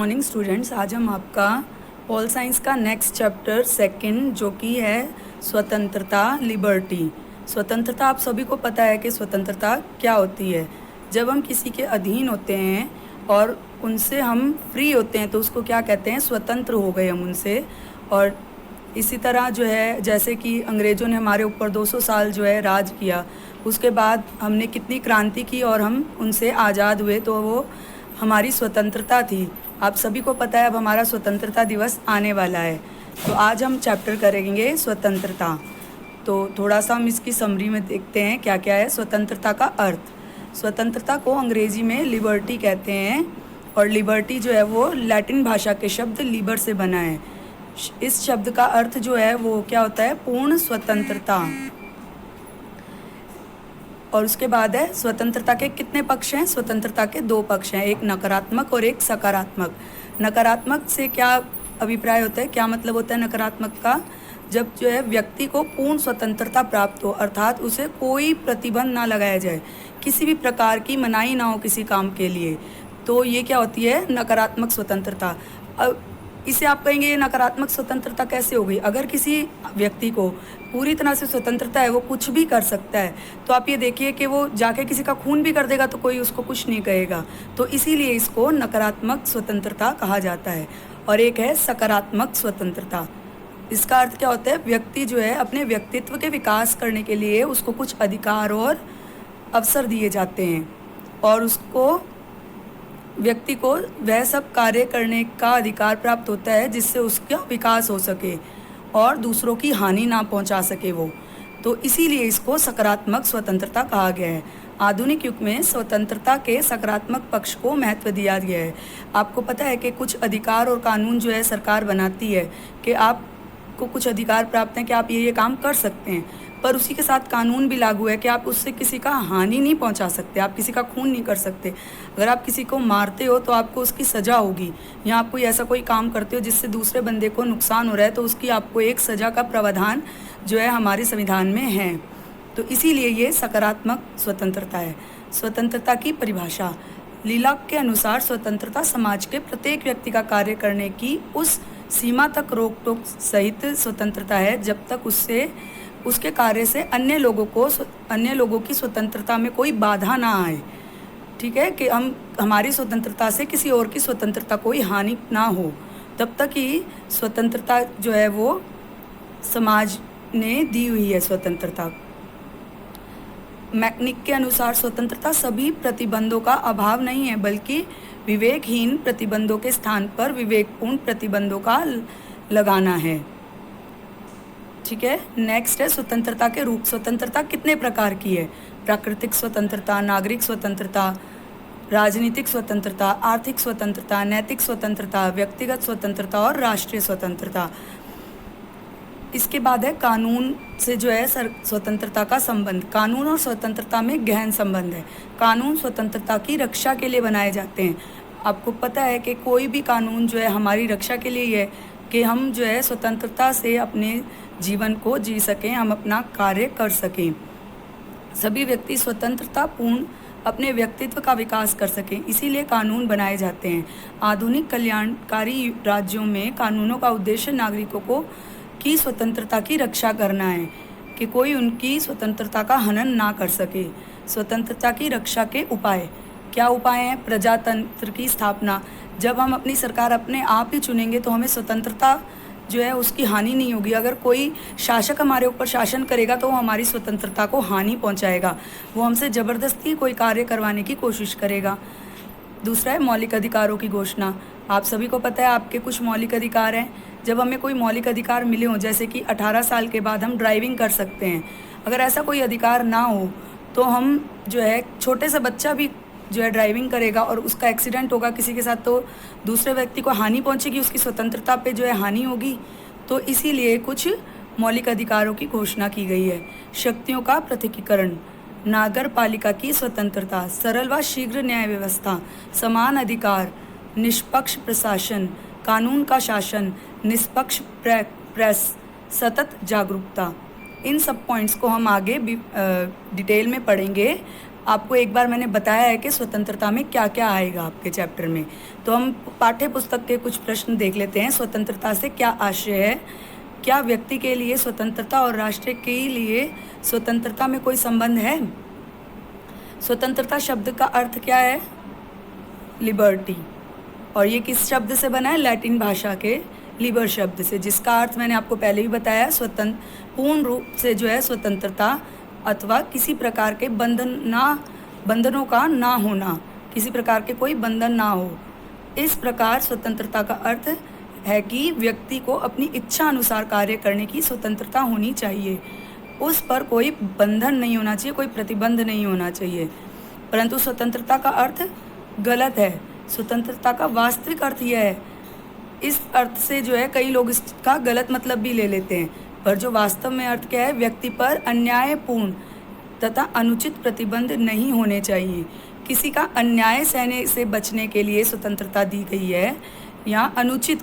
Morning students. आज हम आपका पॉल साइंस का नेक्स्ट चैप्टर सेकंड जो कि है स्वतंत्रता, लिबर्टी। स्वतंत्रता आप सभी को पता है कि स्वतंत्रता क्या होती है। जब हम किसी के अधीन होते हैं और उनसे हम फ्री होते हैं तो उसको क्या कहते हैं, स्वतंत्र हो गए हम उनसे। और इसी तरह जो है, जैसे कि अंग्रेज़ों ने हमारे ऊपर 200 साल जो है राज किया, उसके बाद हमने कितनी क्रांति की और हम उनसे आज़ाद हुए, तो वो हमारी स्वतंत्रता थी। आप सभी को पता है अब हमारा स्वतंत्रता दिवस आने वाला है। तो आज हम चैप्टर करेंगे स्वतंत्रता। तो थोड़ा सा हम इसकी समरी में देखते हैं क्या क्या है स्वतंत्रता का अर्थ। स्वतंत्रता को अंग्रेजी में लिबर्टी कहते हैं और लिबर्टी जो है वो लैटिन भाषा के शब्द लिबर से बना है। इस शब्द का अर्थ जो है वो क्या होता है, पूर्ण स्वतंत्रता। और उसके बाद है स्वतंत्रता के कितने पक्ष हैं। स्वतंत्रता के दो पक्ष हैं, एक नकारात्मक और एक सकारात्मक। नकारात्मक से क्या अभिप्राय होता है, क्या मतलब होता है नकारात्मक का, जब जो है व्यक्ति को पूर्ण स्वतंत्रता प्राप्त हो, अर्थात उसे कोई प्रतिबंध ना लगाया जाए, किसी भी प्रकार की मनाही ना हो किसी काम के लिए, तो ये क्या होती है, नकारात्मक स्वतंत्रता। अब इसे आप कहेंगे ये नकारात्मक स्वतंत्रता कैसे हो गई। अगर किसी व्यक्ति को पूरी तरह से स्वतंत्रता है, वो कुछ भी कर सकता है, तो आप ये देखिए कि वो जाके किसी का खून भी कर देगा तो कोई उसको कुछ नहीं कहेगा। तो इसीलिए इसको नकारात्मक स्वतंत्रता कहा जाता है। और एक है सकारात्मक स्वतंत्रता। इसका अर्थ क्या होता है, व्यक्ति जो है अपने व्यक्तित्व के विकास करने के लिए उसको कुछ अधिकार और अवसर दिए जाते हैं और उसको व्यक्ति को वह सब कार्य करने का अधिकार प्राप्त होता है जिससे उसका विकास हो सके और दूसरों की हानि ना पहुंचा सके वो। तो इसीलिए इसको सकारात्मक स्वतंत्रता कहा गया है। आधुनिक युग में स्वतंत्रता के सकारात्मक पक्ष को महत्व दिया गया है। आपको पता है कि कुछ अधिकार और कानून जो है सरकार बनाती है कि आपको कुछ अधिकार प्राप्त हैं कि आप ये काम कर सकते हैं, पर उसी के साथ कानून भी लागू है कि आप उससे किसी का हानि नहीं पहुंचा सकते, आप किसी का खून नहीं कर सकते। अगर आप किसी को मारते हो तो आपको उसकी सज़ा होगी, या आप कोई ऐसा कोई काम करते हो जिससे दूसरे बंदे को नुकसान हो रहा है तो उसकी आपको एक सज़ा का प्रावधान जो है हमारे संविधान में है। तो इसीलिए ये सकारात्मक स्वतंत्रता है। स्वतंत्रता की परिभाषा, लीलाक के अनुसार स्वतंत्रता समाज के प्रत्येक व्यक्ति का कार्य करने की उस सीमा तक रोक टोक सहित स्वतंत्रता है जब तक उसके कार्य से अन्य लोगों की स्वतंत्रता में कोई बाधा ना आए। ठीक है, कि हमारी स्वतंत्रता से किसी और की स्वतंत्रता कोई हानि ना हो, तब तक ही स्वतंत्रता जो है वो समाज ने दी हुई है स्वतंत्रता। मैकनिक के अनुसार स्वतंत्रता सभी प्रतिबंधों का अभाव नहीं है, बल्कि विवेकहीन प्रतिबंधों के स्थान पर विवेकपूर्ण प्रतिबंधों का लगाना है। ठीक है, नेक्स्ट है स्वतंत्रता के रूप। स्वतंत्रता कितने प्रकार की है। प्राकृतिक स्वतंत्रता, नागरिक स्वतंत्रता, राजनीतिक स्वतंत्रता, आर्थिक स्वतंत्रता, नैतिक स्वतंत्रता, व्यक्तिगत स्वतंत्रता और राष्ट्रीय स्वतंत्रता। इसके बाद है कानून से जो है स्वतंत्रता का संबंध। कानून और स्वतंत्रता में गहन संबंध है। कानून स्वतंत्रता की रक्षा के लिए बनाए जाते हैं। आपको पता है कि कोई भी कानून जो है हमारी रक्षा के लिए है कि हम जो है स्वतंत्रता से अपने जीवन को जी सकें, हम अपना कार्य कर सकें, सभी व्यक्ति स्वतंत्रता पूर्ण अपने व्यक्तित्व का विकास कर सकें, इसीलिए कानून बनाए जाते हैं। आधुनिक कल्याणकारी राज्यों में कानूनों का उद्देश्य नागरिकों की स्वतंत्रता की रक्षा करना है कि कोई उनकी स्वतंत्रता का हनन ना कर सके। स्वतंत्रता की रक्षा के उपाय, क्या उपाय हैं। प्रजातंत्र की स्थापना, जब हम अपनी सरकार अपने आप ही चुनेंगे तो हमें स्वतंत्रता जो है उसकी हानि नहीं होगी। अगर कोई शासक हमारे ऊपर शासन करेगा तो वो हमारी स्वतंत्रता को हानि पहुंचाएगा, वो हमसे ज़बरदस्ती कोई कार्य करवाने की कोशिश करेगा। दूसरा है मौलिक अधिकारों की घोषणा। आप सभी को पता है आपके कुछ मौलिक अधिकार हैं। जब हमें कोई मौलिक अधिकार मिले हों, जैसे कि 18 साल के बाद हम ड्राइविंग कर सकते हैं, अगर ऐसा कोई अधिकार ना हो तो हम जो है छोटे से बच्चा भी जो है ड्राइविंग करेगा और उसका एक्सीडेंट होगा किसी के साथ तो दूसरे व्यक्ति को हानि पहुंचेगी, उसकी स्वतंत्रता पे जो है हानि होगी। तो इसीलिए कुछ मौलिक अधिकारों की घोषणा की गई है। शक्तियों का पृथकीकरण, नागर पालिका की स्वतंत्रता, सरल व शीघ्र न्याय व्यवस्था, समान अधिकार, निष्पक्ष प्रशासन, कानून का शासन, निष्पक्ष प्रेस, सतत जागरूकता। इन सब पॉइंट्स को हम आगे डिटेल में पढ़ेंगे। आपको एक बार मैंने बताया है कि स्वतंत्रता में क्या क्या आएगा आपके चैप्टर में। तो हम पाठ्य पुस्तक के कुछ प्रश्न देख लेते हैं। स्वतंत्रता से क्या आशय है? क्या व्यक्ति के लिए स्वतंत्रता और राष्ट्र के लिए स्वतंत्रता में कोई संबंध है? स्वतंत्रता शब्द का अर्थ क्या है? लिबर्टी। और ये किस शब्द से बना है? लैटिन भाषा के लिबर शब्द से, जिसका अर्थ मैंने आपको पहले भी बताया, पूर्ण रूप से जो है स्वतंत्रता अथवा किसी प्रकार के बंधनों का ना होना, किसी प्रकार के कोई बंधन ना हो। इस प्रकार स्वतंत्रता का अर्थ है कि व्यक्ति को अपनी इच्छा अनुसार कार्य करने की स्वतंत्रता होनी चाहिए। उस पर कोई बंधन नहीं होना चाहिए, कोई प्रतिबंध नहीं होना चाहिए। परंतु स्वतंत्रता का अर्थ गलत है। स्वतंत्रता का वास्तविक अर्थ यह है, इस अर्थ से जो है कई लोग इसका गलत मतलब भी ले लेते हैं, पर जो वास्तव में अर्थ क्या है? व्यक्ति पर अन्यायपूर्ण तथा अनुचित प्रतिबंध नहीं होने चाहिए। किसी का अन्याय सहने से बचने के लिए स्वतंत्रता दी गई है, या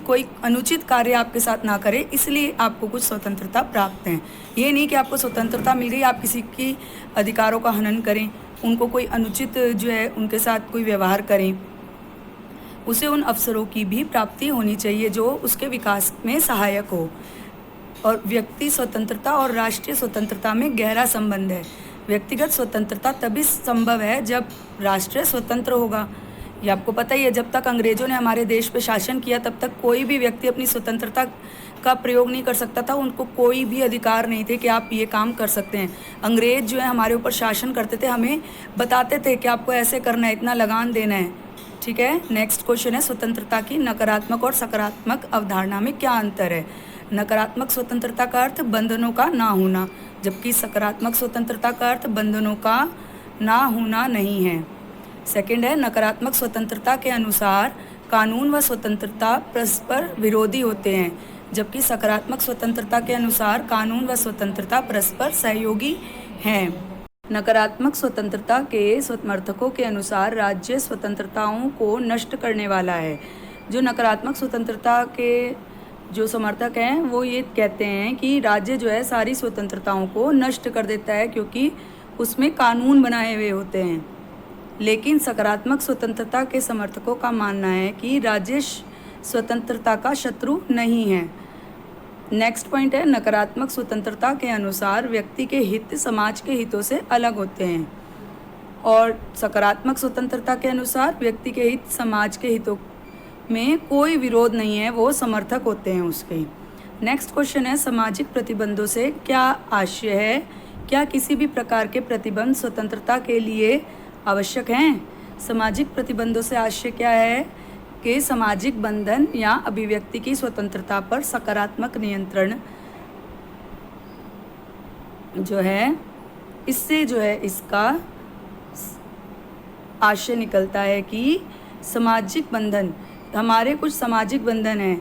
कोई अनुचित कार्य आपके साथ ना करे, इसलिए आपको कुछ स्वतंत्रता प्राप्त है। ये नहीं कि आपको स्वतंत्रता मिल गई आप किसी की अधिकारों का हनन करें, उनको कोई अनुचित जो है उनके साथ कोई व्यवहार करें। उसे उन अवसरों की भी प्राप्ति होनी चाहिए जो उसके विकास में सहायक हो। और व्यक्ति स्वतंत्रता और राष्ट्रीय स्वतंत्रता में गहरा संबंध है। व्यक्तिगत स्वतंत्रता तभी संभव है जब राष्ट्र स्वतंत्र होगा। ये आपको पता ही है, जब तक अंग्रेजों ने हमारे देश पे शासन किया तब तक कोई भी व्यक्ति अपनी स्वतंत्रता का प्रयोग नहीं कर सकता था। उनको कोई भी अधिकार नहीं थे कि आप ये काम कर सकते हैं। अंग्रेज जो है हमारे ऊपर शासन करते थे, हमें बताते थे कि आपको ऐसे करना है, इतना लगान देना है। ठीक है, नेक्स्ट क्वेश्चन है, स्वतंत्रता की नकारात्मक और सकारात्मक अवधारणा में क्या अंतर है? नकारात्मक स्वतंत्रता का अर्थ बंधनों का ना होना, जबकि सकारात्मक स्वतंत्रता का अर्थ बंधनों का ना होना नहीं है। सेकंड है, नकारात्मक स्वतंत्रता के अनुसार कानून व स्वतंत्रता परस्पर विरोधी होते हैं, जबकि सकारात्मक स्वतंत्रता के अनुसार कानून व स्वतंत्रता परस्पर सहयोगी हैं। नकारात्मक स्वतंत्रता के समर्थकों के अनुसार राज्य स्वतंत्रताओं को नष्ट करने वाला है। जो नकारात्मक स्वतंत्रता के जो समर्थक हैं वो ये कहते हैं कि राज्य जो है सारी स्वतंत्रताओं को नष्ट कर देता है, क्योंकि उसमें कानून बनाए हुए होते हैं। लेकिन सकारात्मक स्वतंत्रता के समर्थकों का मानना है कि राज्य स्वतंत्रता का शत्रु नहीं है। नेक्स्ट पॉइंट है, नकारात्मक स्वतंत्रता के अनुसार व्यक्ति के हित समाज के हितों से अलग होते हैं, और सकारात्मक स्वतंत्रता के अनुसार व्यक्ति के हित समाज के हितों में कोई विरोध नहीं है, वो समर्थक होते हैं उसके। नेक्स्ट क्वेश्चन है, सामाजिक प्रतिबंधों से क्या आशय है? क्या किसी भी प्रकार के प्रतिबंध स्वतंत्रता के लिए आवश्यक हैं? सामाजिक प्रतिबंधों से आशय क्या है कि सामाजिक बंधन या अभिव्यक्ति की स्वतंत्रता पर सकारात्मक नियंत्रण जो है, इससे जो है इसका आशय निकलता है कि सामाजिक बंधन, हमारे कुछ सामाजिक बंधन हैं,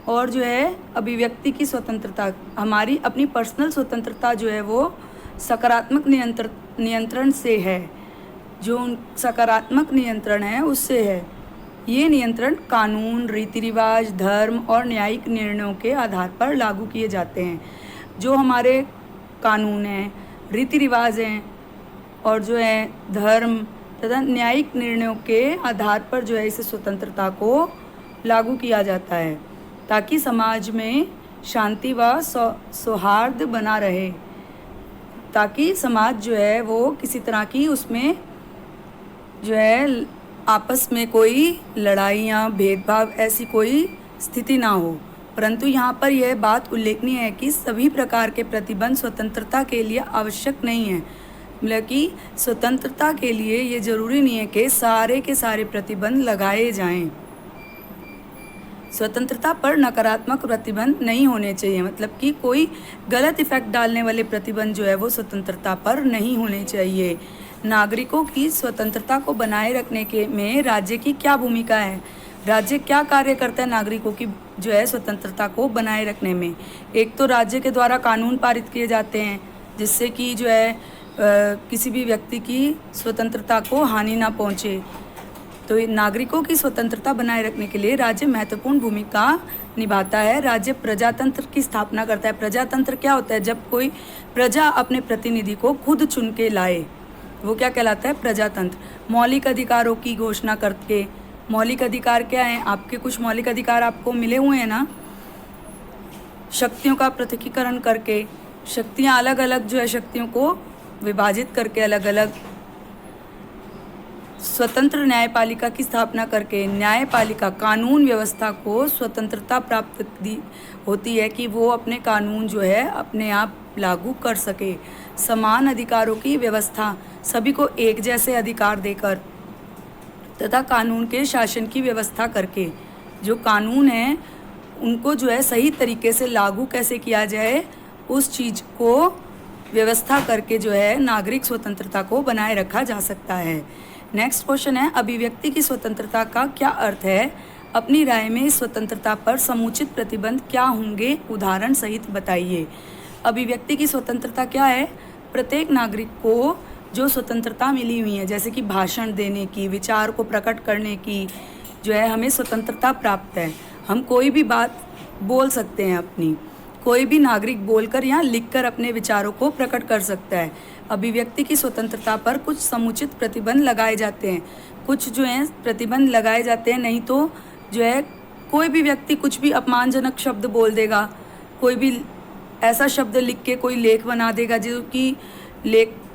और जो है अभिव्यक्ति की स्वतंत्रता, हमारी अपनी पर्सनल स्वतंत्रता जो है वो सकारात्मक नियंत्रण से है। जो सकारात्मक नियंत्रण है उससे है। ये नियंत्रण कानून, रीति रिवाज, धर्म और न्यायिक निर्णयों के आधार पर लागू किए जाते हैं। जो हमारे कानून हैं, रीति रिवाज हैं और जो है धर्म तथा न्यायिक निर्णयों के आधार पर जो है इस स्वतंत्रता को लागू किया जाता है, ताकि समाज में शांति व सौहार्द बना रहे, ताकि समाज जो है वो किसी तरह की उसमें जो है आपस में कोई लड़ाइयाँ, भेदभाव, ऐसी कोई स्थिति ना हो। परंतु यहाँ पर यह बात उल्लेखनीय है कि सभी प्रकार के प्रतिबंध स्वतंत्रता के लिए आवश्यक नहीं है। मतलब कि स्वतंत्रता के लिए ये जरूरी नहीं है कि सारे के सारे प्रतिबंध लगाए जाएं। स्वतंत्रता पर नकारात्मक प्रतिबंध नहीं होने चाहिए, मतलब कि कोई गलत इफेक्ट डालने वाले प्रतिबंध जो है वो स्वतंत्रता पर नहीं होने चाहिए। नागरिकों की स्वतंत्रता को बनाए रखने के में राज्य की क्या भूमिका है? राज्य क्या कार्य करता है नागरिकों की जो है स्वतंत्रता को बनाए रखने में? एक तो राज्य के द्वारा कानून पारित किए जाते हैं जिससे कि जो है किसी भी व्यक्ति की स्वतंत्रता को हानि ना पहुंचे। तो नागरिकों की स्वतंत्रता बनाए रखने के लिए राज्य महत्वपूर्ण भूमिका निभाता है। राज्य प्रजातंत्र की स्थापना करता है। प्रजातंत्र क्या होता है? जब कोई प्रजा अपने प्रतिनिधि को खुद चुन के लाए, वो क्या कहलाता है? प्रजातंत्र। मौलिक अधिकारों की घोषणा करके, मौलिक अधिकार क्या है? आपके कुछ मौलिक अधिकार आपको मिले हुए हैं ना, शक्तियों का पृथकीकरण करके, शक्तियाँ अलग अलग जो है, शक्तियों को विभाजित करके अलग अलग, स्वतंत्र न्यायपालिका की स्थापना करके, न्यायपालिका कानून व्यवस्था को स्वतंत्रता प्राप्त होती है कि वो अपने कानून जो है अपने आप लागू कर सके। समान अधिकारों की व्यवस्था, सभी को एक जैसे अधिकार देकर तथा कानून के शासन की व्यवस्था करके, जो कानून है उनको जो है सही तरीके से लागू कैसे किया जाए, उस चीज़ को व्यवस्था करके जो है नागरिक स्वतंत्रता को बनाए रखा जा सकता है। नेक्स्ट क्वेश्चन है, अभिव्यक्ति की स्वतंत्रता का क्या अर्थ है? अपनी राय में इस स्वतंत्रता पर समुचित प्रतिबंध क्या होंगे, उदाहरण सहित बताइए। अभिव्यक्ति की स्वतंत्रता क्या है? प्रत्येक नागरिक को जो स्वतंत्रता मिली हुई है, जैसे कि भाषण देने की, विचार को प्रकट करने की, जो है हमें स्वतंत्रता प्राप्त है। हम कोई भी बात बोल सकते हैं अपनी, कोई भी नागरिक बोलकर या लिखकर अपने विचारों को प्रकट कर सकता है। अभिव्यक्ति की स्वतंत्रता पर कुछ समुचित प्रतिबंध लगाए जाते हैं, कुछ जो है प्रतिबंध लगाए जाते हैं, नहीं तो जो है कोई भी व्यक्ति कुछ भी अपमानजनक शब्द बोल देगा, कोई भी ऐसा शब्द लिख के कोई लेख बना देगा जो कि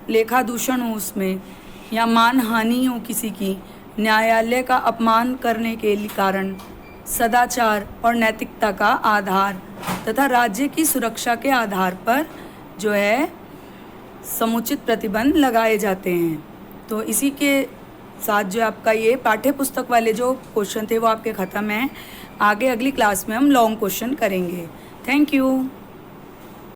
लेखा दूषण हो उसमें, या मानहानि हो किसी की, न्यायालय का अपमान करने के कारण, सदाचार और नैतिकता का आधार तथा राज्य की सुरक्षा के आधार पर जो है समुचित प्रतिबंध लगाए जाते हैं। तो इसी के साथ जो आपका ये पाठ्य पुस्तक वाले जो क्वेश्चन थे वो आपके ख़त्म हैं। आगे अगली क्लास में हम लॉन्ग क्वेश्चन करेंगे। Thank you.